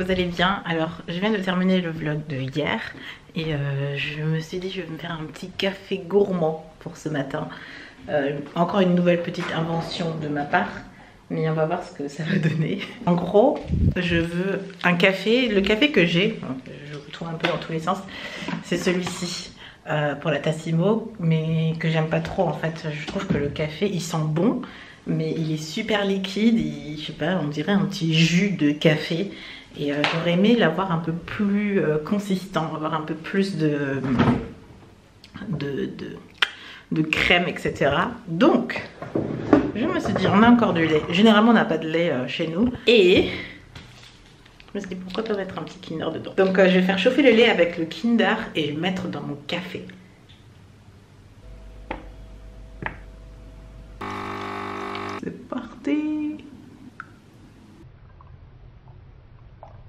vous allez bien. Alors je viens de terminer le vlog de hier et je me suis dit je vais me faire un petit café gourmand pour ce matin. Encore une nouvelle petite invention de ma part, mais on va voir ce que ça va donner. En gros, je veux un café, le café que j'ai, je vous trouve un peu dans tous les sens, c'est celui-ci. Pour la Tassimo, mais que j'aime pas trop en fait. Je trouve que le café il sent bon, mais il est super liquide, je sais pas, on dirait un petit jus de café. Et j'aurais aimé l'avoir un peu plus consistant, avoir un peu plus de crème, etc. Donc, je me suis dit, on a encore du lait. Généralement, on n'a pas de lait chez nous. Et je me suis dit, pourquoi pas mettre un petit Kinder dedans. Donc, je vais faire chauffer le lait avec le Kinder et le mettre dans mon café. C'est parti.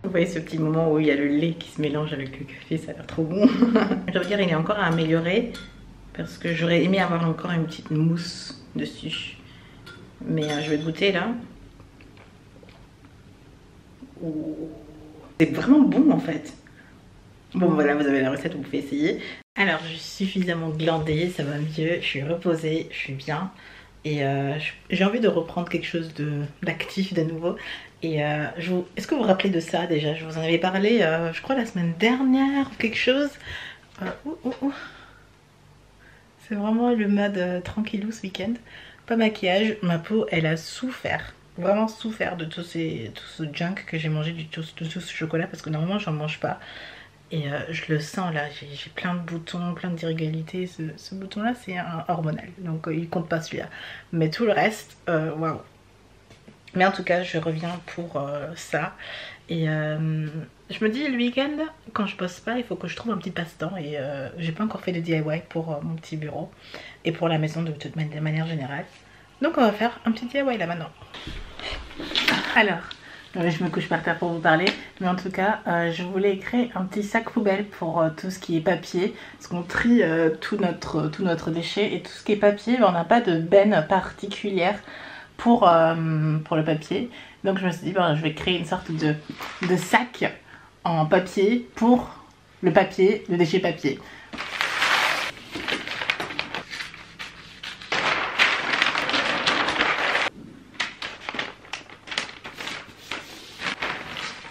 Vous voyez ce petit moment où il y a le lait qui se mélange avec le café, ça a l'air trop bon. Je veux dire, il est encore à améliorer parce que j'aurais aimé avoir encore une petite mousse dessus. Mais je vais goûter là. Oh. C'est vraiment bon en fait. Bon voilà, vous avez la recette, vous pouvez essayer. Alors je suis suffisamment glandée, ça va mieux, je suis reposée, je suis bien. Et j'ai envie de reprendre quelque chose d'actif de nouveau. Et est-ce que vous vous rappelez de ça déjà? Je vous en avais parlé, je crois la semaine dernière ou quelque chose. C'est vraiment le mode tranquillou ce week-end. Pas maquillage, ma peau elle a souffert. Vraiment souffert de tout ce junk que j'ai mangé, de tout ce chocolat, parce que normalement j'en mange pas. Et je le sens là, j'ai plein de boutons, plein d'irrégularités. Ce bouton là c'est un hormonal, donc il compte pas celui-là. Mais tout le reste, waouh. Mais en tout cas je reviens pour ça. Et je me dis le week-end, quand je bosse pas, il faut que je trouve un petit passe-temps. Et j'ai pas encore fait de DIY pour mon petit bureau et pour la maison de manière générale. Donc on va faire un petit DIY là maintenant. Alors, je me couche par terre pour vous parler, mais en tout cas, je voulais créer un petit sac poubelle pour tout ce qui est papier, parce qu'on trie tout notre déchet, et tout ce qui est papier, on n'a pas de benne particulière pour le papier. Donc je me suis dit, je vais créer une sorte de sac en papier pour le papier, le déchet papier.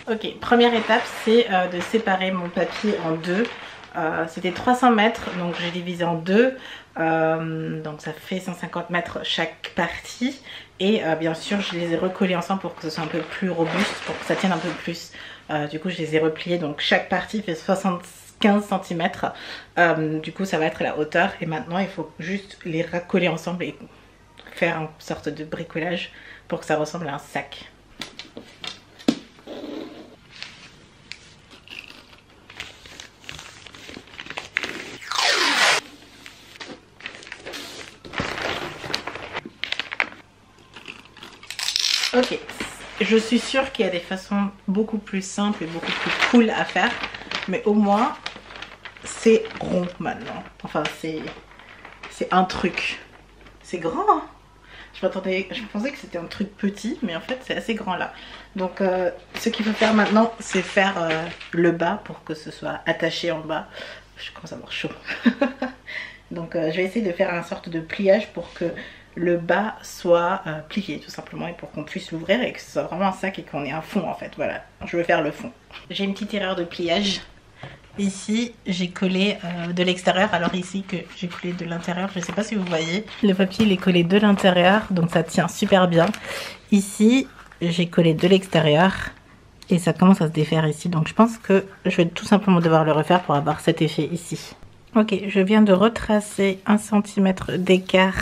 Ok, première étape, c'est de séparer mon papier en deux. C'était 300 mètres, donc j'ai divisé en deux. Donc ça fait 150 mètres chaque partie. Et bien sûr, je les ai recollés ensemble pour que ce soit un peu plus robuste, pour que ça tienne un peu plus. Du coup, je les ai repliés. Donc chaque partie fait 75 cm. Du coup, ça va être la hauteur. Et maintenant, il faut juste les recoller ensemble et faire une sorte de bricolage pour que ça ressemble à un sac. Ok, je suis sûre qu'il y a des façons beaucoup plus simples et beaucoup plus cool à faire, mais au moins c'est rond maintenant. Enfin c'est un truc. C'est grand hein. Je pensais que c'était un truc petit, mais en fait c'est assez grand là. Donc ce qu'il faut faire maintenant, c'est faire le bas pour que ce soit attaché en bas. Je commence à avoir chaud. Donc je vais essayer de faire une sorte de pliage pour que le bas soit plié tout simplement, et pour qu'on puisse l'ouvrir et que ce soit vraiment un sac et qu'on ait un fond en fait. Voilà, je vais faire le fond. J'ai une petite erreur de pliage. Ici j'ai collé de l'extérieur, alors ici que j'ai collé de l'intérieur, je ne sais pas si vous voyez. Le papier il est collé de l'intérieur, donc ça tient super bien. Ici j'ai collé de l'extérieur et ça commence à se défaire ici, donc je pense que je vais tout simplement devoir le refaire pour avoir cet effet ici. Ok, je viens de retracer 1 cm d'écart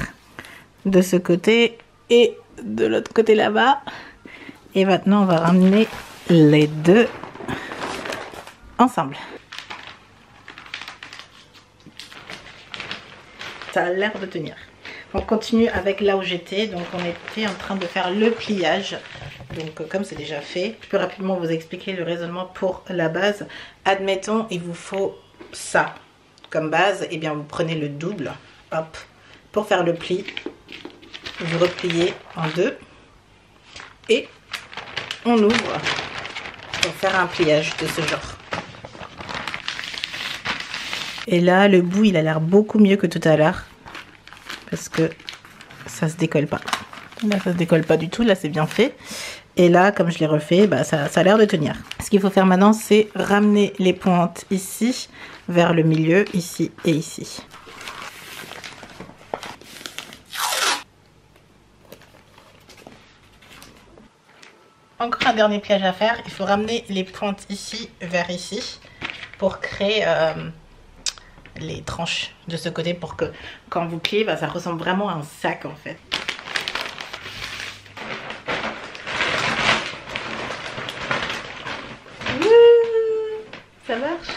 de ce côté et de l'autre côté là-bas. Et maintenant on va ramener les deux ensemble. Ça a l'air de tenir. On continue avec là où j'étais. Donc on était en train de faire le pliage. Donc comme c'est déjà fait, je peux rapidement vous expliquer le raisonnement pour la base. Admettons, il vous faut ça comme base. Et bien vous prenez le double, hop, pour faire le pli. Vous repliez en deux et on ouvre pour faire un pliage de ce genre. Et là, le bout, il a l'air beaucoup mieux que tout à l'heure. Parce que ça se décolle pas. Là, ça se décolle pas du tout. Là, c'est bien fait. Et là, comme je l'ai refait, bah, ça a l'air de tenir. Ce qu'il faut faire maintenant, c'est ramener les pointes ici, vers le milieu, ici et ici. Encore un dernier pliage à faire. Il faut ramener les pointes ici, vers ici, pour créer les tranches de ce côté, pour que quand vous pliez, bah, ça ressemble vraiment à un sac en fait. Ça marche.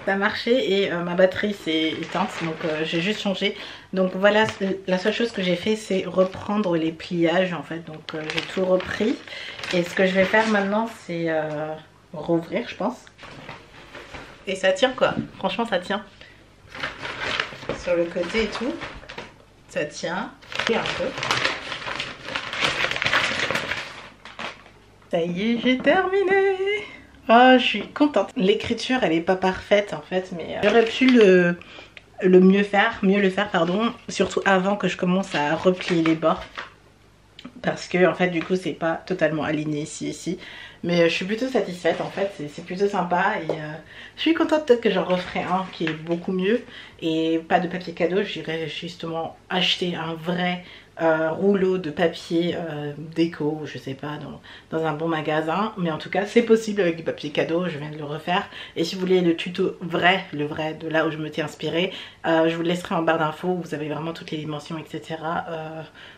Ça a marché et ma batterie s'est éteinte, donc j'ai juste changé. Donc voilà, la seule chose que j'ai fait, c'est reprendre les pliages en fait. Donc j'ai tout repris. Et ce que je vais faire maintenant, c'est rouvrir, je pense. Et ça tient quoi. Franchement, ça tient. Sur le côté et tout, ça tient. Et un peu. Ça y est, j'ai terminé. Oh, je suis contente. L'écriture, elle est pas parfaite en fait, mais j'aurais pu mieux le faire, pardon, surtout avant que je commence à replier les bords. Parce que en fait, du coup, c'est pas totalement aligné ici. Mais je suis plutôt satisfaite en fait, c'est plutôt sympa et je suis contente. Peut-être que j'en referai un qui est beaucoup mieux et pas de papier cadeau. J'irai justement acheter un vrai rouleau de papier déco, je sais pas, dans un bon magasin. Mais en tout cas, c'est possible avec du papier cadeau, je viens de le refaire. Et si vous voulez le tuto vrai, le vrai de là où je me t'ai inspirée, je vous le laisserai en barre d'infos. Vous avez vraiment toutes les dimensions, etc.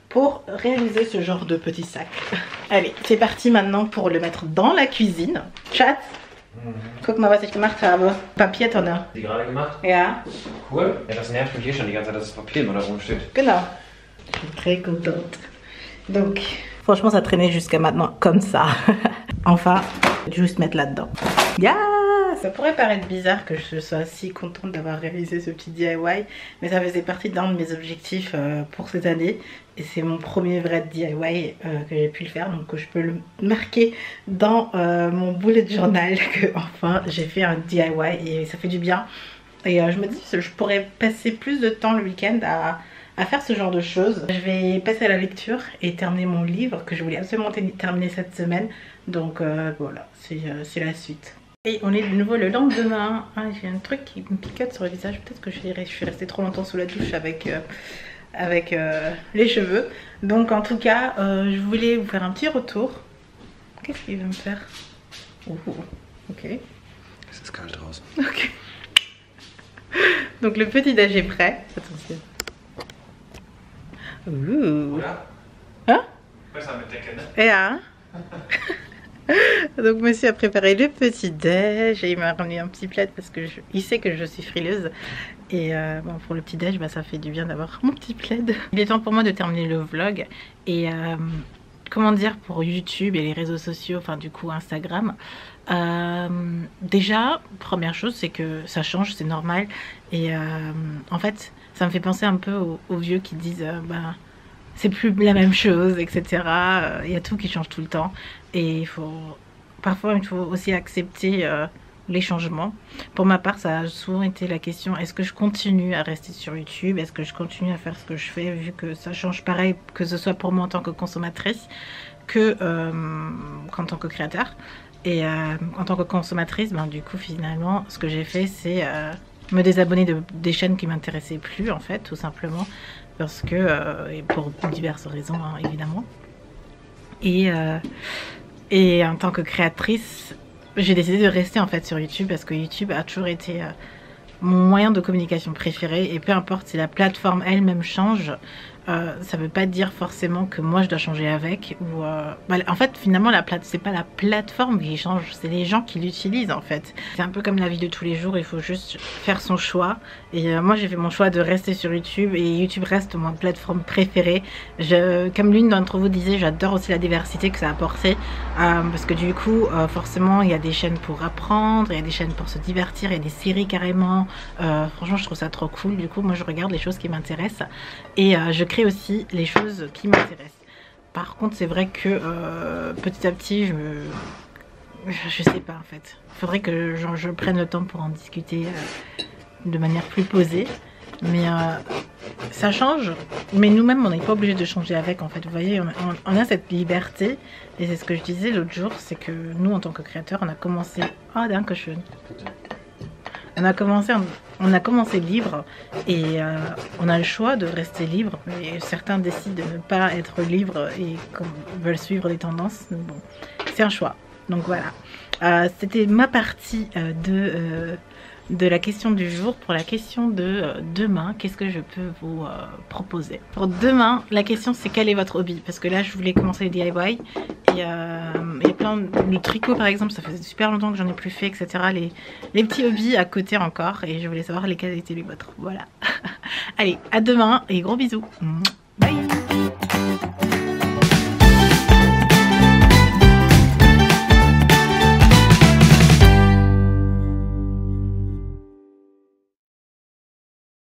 Pour réaliser ce genre de petit sac. Allez, c'est parti maintenant pour le mettre dans la cuisine. Schatz, guck mal, was ich gemacht habe. Papiertonne. Die gerade gemacht? Ja. Cool. Ja, das nervt mich hier schon die ganze Zeit, dass das Papier immer da rumsteht. Genau. Je suis très contente. Donc, franchement, ça traînait jusqu'à maintenant comme ça. Enfin, juste mettre là-dedans. Yeah! Ça pourrait paraître bizarre que je sois si contente d'avoir réalisé ce petit DIY, mais ça faisait partie d'un de mes objectifs pour cette année. Et c'est mon premier vrai DIY que j'ai pu le faire, donc je peux le marquer dans mon bullet journal que enfin j'ai fait un DIY et ça fait du bien. Et je me dis que je pourrais passer plus de temps le week-end à faire ce genre de choses. Je vais passer à la lecture et terminer mon livre que je voulais absolument terminer cette semaine. Donc voilà, c'est la suite. Et on est de nouveau le lendemain. Ah, j'ai un truc qui me picote sur le visage. Peut-être que je suis restée trop longtemps sous la douche avec les cheveux. Donc en tout cas, je voulais vous faire un petit retour. Qu'est-ce qu'il va me faire? Oh, ok. Es ist kalt draußen. Ok. Donc le petit déj est prêt. Attention. Ouh. Hein? Besser mit Decke, ne? Ja. Donc monsieur a préparé le petit déj et il m'a ramené un petit plaid parce que il sait que je suis frileuse. Et bon, pour le petit déj, bah, ça fait du bien d'avoir mon petit plaid. Il est temps pour moi de terminer le vlog. Et comment dire, pour YouTube et les réseaux sociaux, enfin du coup Instagram, déjà, première chose, c'est que ça change, c'est normal. Et en fait, ça me fait penser un peu aux vieux qui disent bah, c'est plus la même chose, etc. Il y a tout qui change tout le temps. Et parfois, il faut aussi accepter les changements. Pour ma part, ça a souvent été la question, est-ce que je continue à rester sur YouTube? Est-ce que je continue à faire ce que je fais, vu que ça change pareil, que ce soit pour moi en tant que consommatrice que qu'en tant que créateur. Et en tant que consommatrice, ben, du coup, finalement, ce que j'ai fait, c'est me désabonner des chaînes qui m'intéressaient plus, en fait, tout simplement. Parce que, et pour diverses raisons, hein, évidemment. Et en tant que créatrice, j'ai décidé de rester en fait sur YouTube parce que YouTube a toujours été mon moyen de communication préféré. Et peu importe si la plateforme elle-même change, ça veut pas dire forcément que moi je dois changer avec. Ou bah, en fait, finalement, c'est pas la plateforme qui change, c'est les gens qui l'utilisent en fait. C'est un peu comme la vie de tous les jours, il faut juste faire son choix. Et moi, j'ai fait mon choix de rester sur YouTube et YouTube reste ma plateforme préférée. Comme l'une d'entre vous disait, j'adore aussi la diversité que ça a apporté parce que du coup, forcément, il y a des chaînes pour apprendre, il y a des chaînes pour se divertir, il y a des séries carrément. Franchement, je trouve ça trop cool. Du coup, moi, je regarde les choses qui m'intéressent et je crée aussi les choses qui m'intéressent. Par contre, c'est vrai que petit à petit, Je sais pas en fait. Faudrait que je prenne le temps pour en discuter de manière plus posée. Mais ça change. Mais nous-mêmes, on n'est pas obligé de changer avec en fait. Vous voyez, on a cette liberté. Et c'est ce que je disais l'autre jour, c'est que nous, en tant que créateurs, on a commencé... Ah, dankeschön. On a commencé libre et on a le choix de rester libre. Mais certains décident de ne pas être libres et veulent suivre les tendances. Bon, c'est un choix. Donc voilà. C'était ma partie de la question du jour. Pour la question de demain, qu'est-ce que je peux vous proposer? Pour demain, la question c'est quel est votre hobby? Parce que là, je voulais commencer les DIY. Il y a plein de tricot par exemple, ça faisait super longtemps que j'en ai plus fait, etc. Les petits hobbies à côté encore, et je voulais savoir lesquels étaient les vôtres. Voilà. Allez, à demain et gros bisous. Bye.